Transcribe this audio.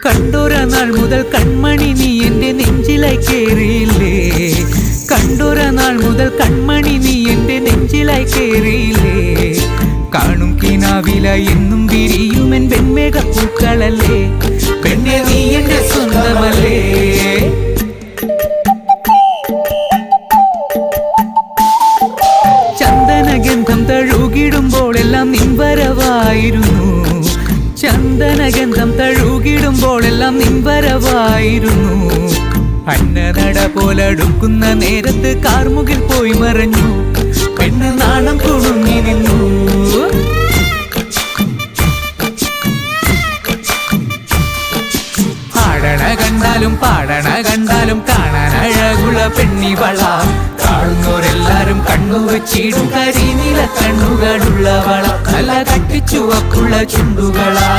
കണ്ടൊര നാൾ മുതൽ കൺമണി നീ എൻ്റെ നെഞ്ചിലായി കേറിയില്ലേ. കണ്ടൊര നാൾ മുതൽ കൺമണി നീ എൻ്റെ നെഞ്ചിലായി കേറിയില്ലേ. കാണും കിനാവില എന്നും വിരിയുമെൻ വെൺമേഘപ്പൂക്കളല്ലേ. പെണ്ണെ നീ എൻ്റെ സ്വന്തമല്ലേ. ചന്ദനഗന്ധം തഴുകിടുമ്പോഴെല്ലാം നിൻവരവായിരുന്നു. ചന്ദനഗന്ധം തഴുകിടുമ്പോഴെല്ലാം നിൻവരവായിരുന്നു. അന്നനട പോലടുക്കുന്ന നേരത്ത് കാർമുകിൽ പോയി മറഞ്ഞു. പെണ്ണ് നാണം കുണുങ്ങി നിന്നു. ആടണ കണ്ടാലും പാടണ കണ്ടാലും കാണാൻ അഴകുള്ള പെണ്ണിവള. കാണുന്നോരെല്ലാരും കണ്ണുവച്ചിടും കരിനീല കണ്ണുകളുള്ളവള. നല്ല കട്ടിച്ചുവപ്പുള്ള ചുണ്ടുകളാ.